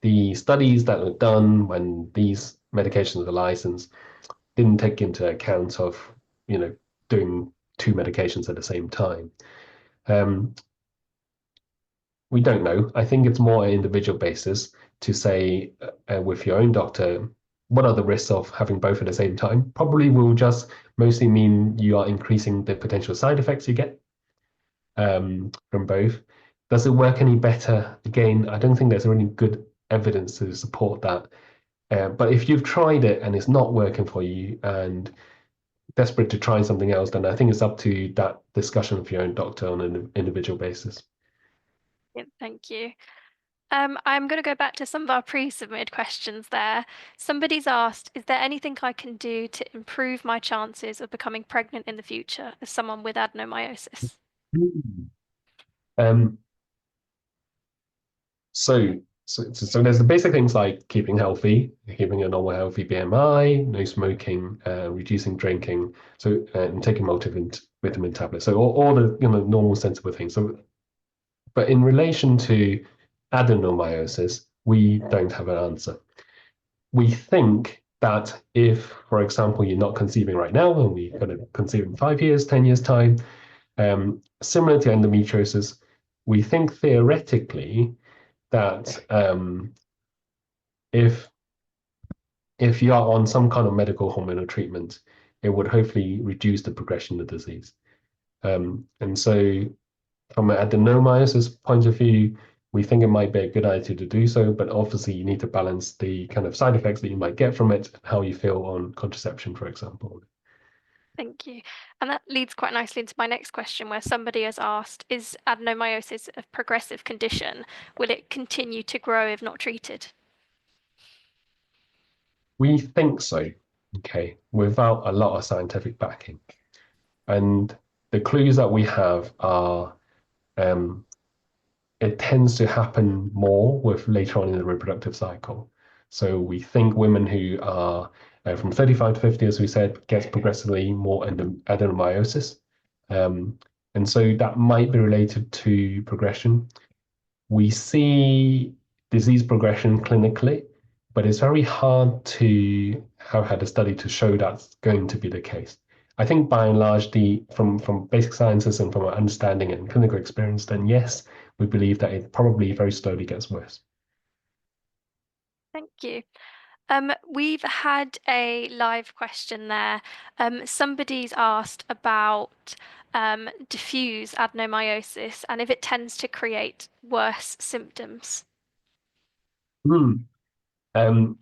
the studies that were done when these medications were licensed didn't take into account of, you know, doing two medications at the same time. Um, we don't know. I think it's more an individual basis to say with your own doctor, what are the risks of having both at the same time? Probably will just mostly mean you are increasing the potential side effects you get from both. Does it work any better? Again, I don't think there's really good evidence to support that. But if you've tried it and it's not working for you and desperate to try something else, then I think it's up to that discussion with your own doctor on an individual basis. Yeah, thank you. I'm going to go back to some of our pre-submitted questions there. Somebody's asked, is there anything I can do to improve my chances of becoming pregnant in the future as someone with adenomyosis? Um, so So there's the basic things like keeping healthy, keeping a normal healthy BMI, no smoking, reducing drinking, and taking multivitamin tablets. So all the normal sensible things. So, but in relation to adenomyosis, we don't have an answer. We think that if, for example, you're not conceiving right now, and we're going to conceive in 5 years, 10 years time, similar to endometriosis, we think theoretically that if you are on some kind of medical hormonal treatment, it would hopefully reduce the progression of the disease. And so from an adenomyosis point of view, we think it might be a good idea to do so, but obviously you need to balance the kind of side effects that you might get from it, how you feel on contraception, for example. Thank you. And that leads quite nicely into my next question, where somebody has asked, is adenomyosis a progressive condition? Will it continue to grow if not treated? We think so, okay, without a lot of scientific backing. And the clues that we have are um, it tends to happen more with later on in the reproductive cycle. So we think women who are from 35 to 50, as we said, gets progressively more adenomyosis. Um, and so that might be related to progression. We see disease progression clinically, but it's very hard to have had a study to show that's going to be the case. I think by and large, from basic sciences and from our understanding and clinical experience, then yes, we believe that it probably very slowly gets worse. Thank you. We've had a live question there. Somebody's asked about diffuse adenomyosis and if it tends to create worse symptoms. Hmm. Um,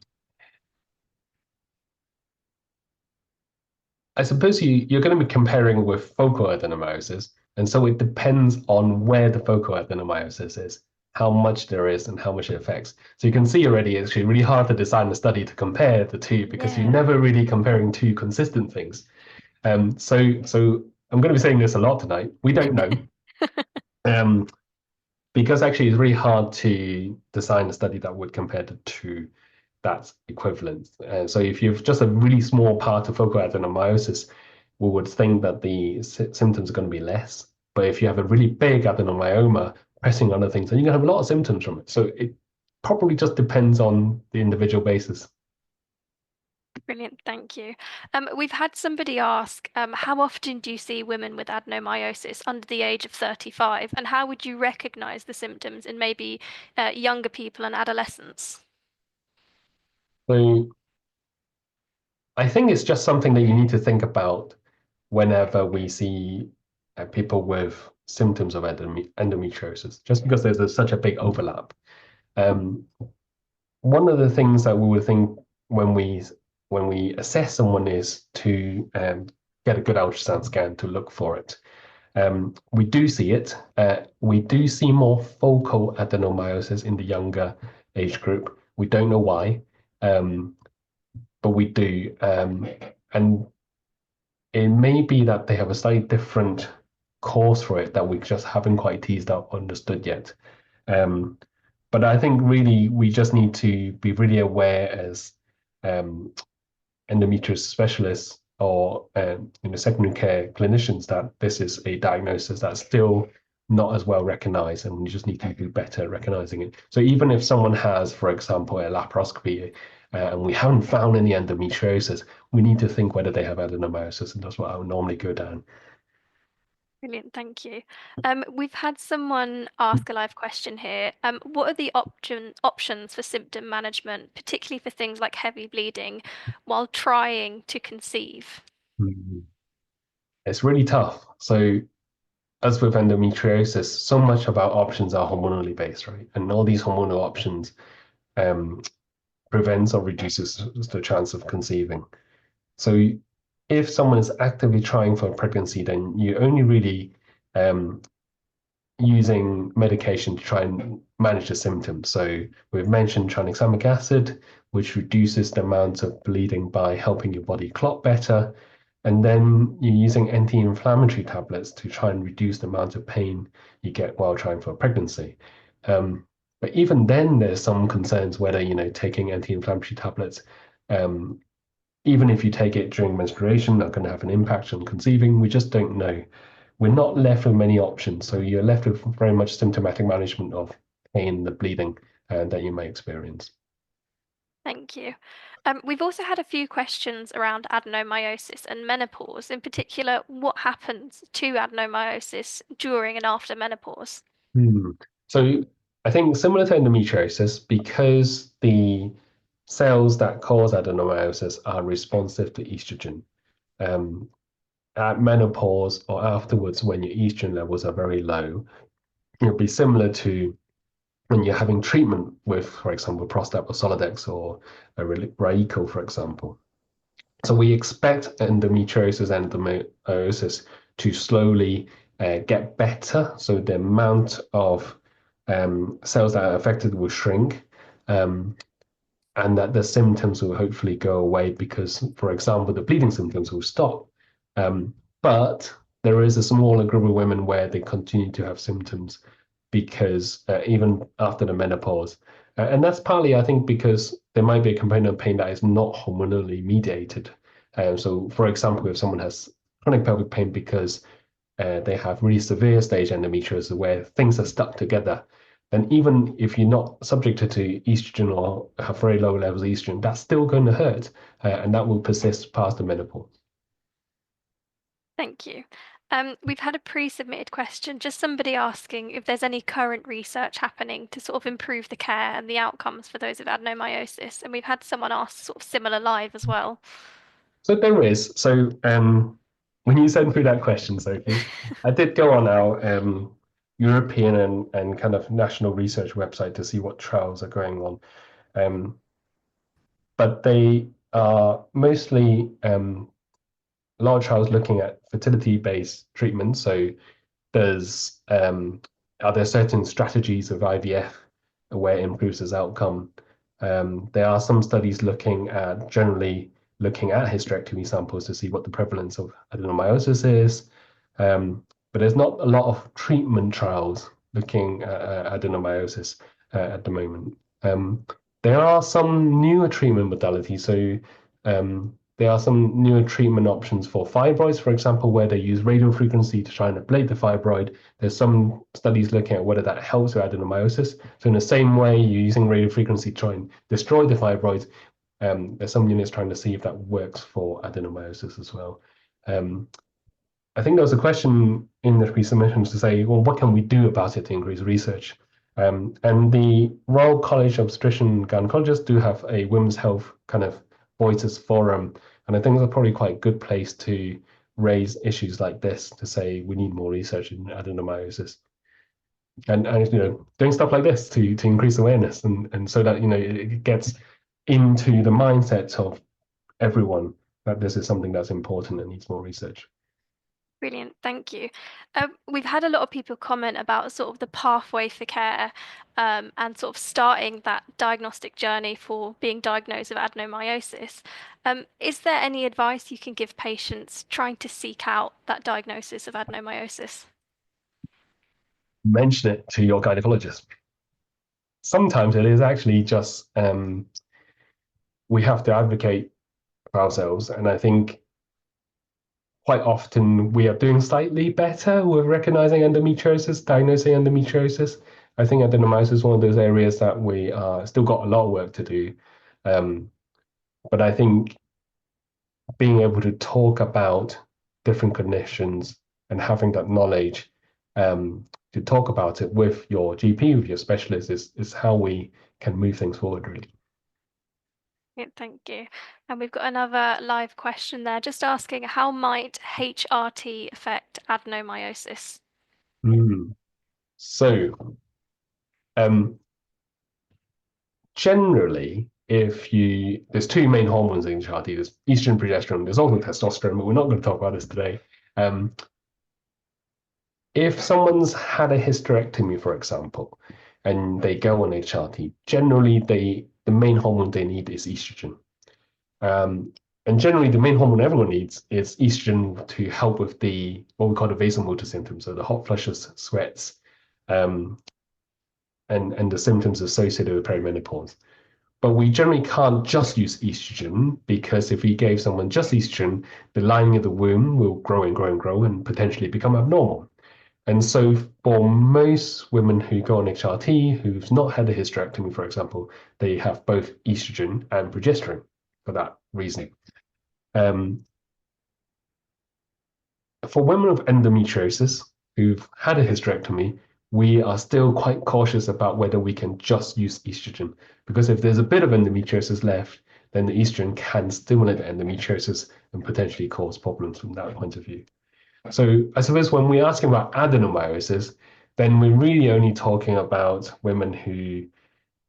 I suppose you're going to be comparing with focal adenomyosis, and so it depends on where the focal adenomyosis is, how much there is, and how much it affects. So you can see already it's actually really hard to design a study to compare the two because you're Yeah. never really comparing two consistent things. So I'm going to be saying this a lot tonight. We don't know. Um, because actually it's really hard to design a study that would compare the two that's equivalent. So if you've just a really small part of focal adenomyosis, we would think that the symptoms are going to be less. But if you have a really big adenomyoma pressing on other things, then you're going to have a lot of symptoms from it. So it probably just depends on the individual basis. Brilliant, thank you. We've had somebody ask, how often do you see women with adenomyosis under the age of 35, and how would you recognize the symptoms in maybe younger people and adolescents? So I think it's just something that you need to think about whenever we see people with symptoms of endometriosis, just because such a big overlap. Um, One of the things that we would think when we assess someone is to get a good ultrasound scan to look for it. We do see it. We do see more focal adenomyosis in the younger age group. We don't know why, but we do. And it may be that they have a slightly different cause for it that we just haven't quite teased out, understood yet. Um, but I think really we just need to be really aware as um, endometriosis specialists or secondary care clinicians that this is a diagnosis that's still not as well recognized, and we just need to do better recognizing it. So even if someone has, for example, a laparoscopy and we haven't found any endometriosis, we need to think whether they have adenomyosis, and that's what I would normally go down. Brilliant, thank you. We've had someone ask a live question here. What are the options for symptom management, particularly for things like heavy bleeding, while trying to conceive? Mhm. It's really tough. So as with endometriosis, so much of our options are hormonally based, right? And all these hormonal options um, prevents or reduces the chance of conceiving. So if someone is actively trying for a pregnancy, then you only really um, using medication to try and manage the symptoms. So we've mentioned tranexamic acid, which reduces the amount of bleeding by helping your body clot better. And then you're using anti-inflammatory tablets to try and reduce the amount of pain you get while trying for a pregnancy. Um, But even then, there's some concerns whether, taking anti-inflammatory tablets, um, even if you take it during menstruation, are going to have an impact on conceiving. We just don't know. We're not left with many options. So you're left with very much symptomatic management of pain, the bleeding that you may experience. Thank you. We've also had a few questions around adenomyosis and menopause. In particular, what happens to adenomyosis during and after menopause? Hmm. So I think similar to endometriosis, because the cells that cause adenomyosis are responsive to estrogen, um, at menopause or afterwards, when your estrogen levels are very low, it'll be similar to when you're having treatment with, for example, Prostate or Solidex or a Raico, for example. So we expect endometriosis and endometriosis to slowly get better. So the amount of cells that are affected will shrink, um, and that the symptoms will hopefully go away because, for example, the bleeding symptoms will stop. But there is a smaller group of women where they continue to have symptoms because even after the menopause. And that's partly, I think, because there might be a component of pain that is not hormonally mediated. So, for example, if someone has chronic pelvic pain because they have really severe stage endometriosis where things are stuck together, then even if you're not subjected to estrogen or have very low levels of estrogen, that's still going to hurt, and that will persist past the menopause. Thank you. We've had a pre-submitted question, just somebody asking if there's any current research happening to sort of improve the care and the outcomes for those with adenomyosis. And we've had someone ask sort of similar live as well. So there is. So when you sent through that question, Sophie, I did go on our European and kind of national research website to see what trials are going on. Um, but they are mostly large trials looking at fertility-based treatment. So there's are there certain strategies of IVF where it improves its outcome? There are some studies generally looking at hysterectomy samples to see what the prevalence of adenomyosis is. But there's not a lot of treatment trials looking at adenomyosis at the moment. There are some newer treatment modalities. So there are some newer treatment options for fibroids, for example, where they use radio frequency to try and ablate the fibroid. There's some studies looking at whether that helps with adenomyosis. So in the same way you're using radio frequency to try and destroy the fibroids, there's some units trying to see if that works for adenomyosis as well. I think there was a question in the pre-submissions to say, well, what can we do about it to increase research? And the Royal College of Obstetrician and Gynecologists do have a women's health kind of voices forum, and I think it's a probably quite good place to raise issues like this to say we need more research in adenomyosis, and doing stuff like this to increase awareness and so that it gets into the mindset of everyone that this is something that's important and needs more research. Brilliant, thank you. We've had a lot of people comment about sort of the pathway for care and sort of starting that diagnostic journey for being diagnosed with adenomyosis. Is there any advice you can give patients trying to seek out that diagnosis of adenomyosis? Mention it to your gynecologist. Sometimes it is actually just we have to advocate for ourselves, and I think quite often we are doing slightly better with recognizing endometriosis, diagnosing endometriosis. I think adenomyosis is one of those areas that we still got a lot of work to do. But I think being able to talk about different conditions and having that knowledge to talk about it with your GP, with your specialist, is how we can move things forward, really. Yeah, thank you. And we've got another live question there, just asking how might HRT affect adenomyosis? So, um, generally, there's two main hormones in HRT. There's estrogen, progesterone. There's also testosterone, but we're not going to talk about this today. If someone's had a hysterectomy, for example, and they go on HRT, generally the main hormone they need is estrogen. And generally, the main hormone everyone needs is estrogen to help with what we call the vasomotor symptoms, so the hot flushes, sweats, and the symptoms associated with perimenopause. But we generally can't just use estrogen because if we gave someone just estrogen, the lining of the womb will grow and grow and grow and potentially become abnormal. And so for most women who go on HRT, who've not had a hysterectomy, for example, they have both estrogen and progesterone for that reason. For women with endometriosis who've had a hysterectomy, we are still quite cautious about whether we can just use estrogen. Because if there's a bit of endometriosis left, then the estrogen can stimulate the endometriosis and potentially cause problems from that point of view. So I suppose when we're asking about adenomyosis, then we're really only talking about women who,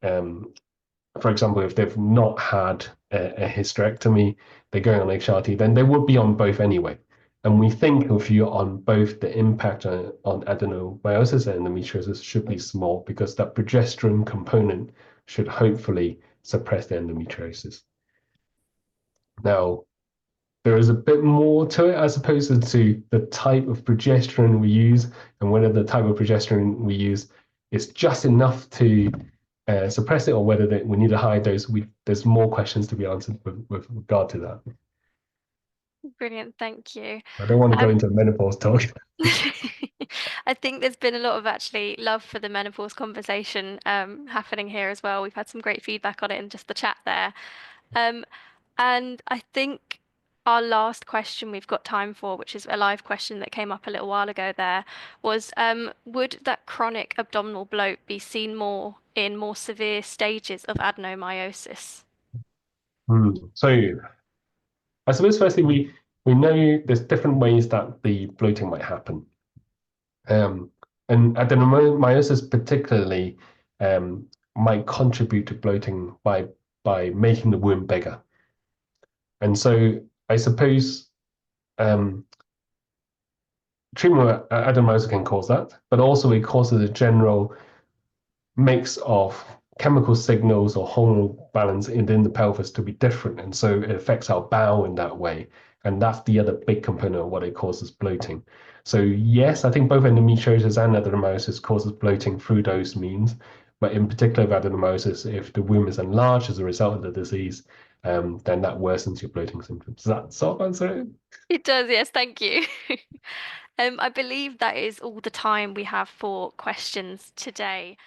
for example, if they've not had a hysterectomy, they're going on HRT, then they would be on both anyway. And we think if you're on both, the impact on adenomyosis and endometriosis should be small because that progesterone component should hopefully suppress the endometriosis. Now, there is a bit more to it as opposed to the type of progesterone we use and whether the type of progesterone we use is just enough to suppress it or whether we need a high dose. There's more questions to be answered with regard to that. Brilliant, thank you. I don't want to go into menopause talk. I think there's been a lot of actually love for the menopause conversation happening here as well. We've had some great feedback on it in just the chat there. Um, and I think our last question we've got time for, which is a live question that came up a little while ago there, was would that chronic abdominal bloat be seen more in more severe stages of adenomyosis? So I suppose firstly we know there's different ways that the bloating might happen. And adenomyosis particularly might contribute to bloating by making the womb bigger. And so I suppose treatment with adenomyosis can cause that, but also it causes a general mix of chemical signals or hormonal balance within the pelvis to be different. And so it affects our bowel in that way. And that's the other big component of what it causes bloating. So yes, I think both endometriosis and adenomyosis causes bloating through those means. But in particular, with adenomyosis, if the womb is enlarged as a result of the disease, then that worsens your bloating symptoms. Does that sort of answer it? It does, yes, thank you. I believe that is all the time we have for questions today.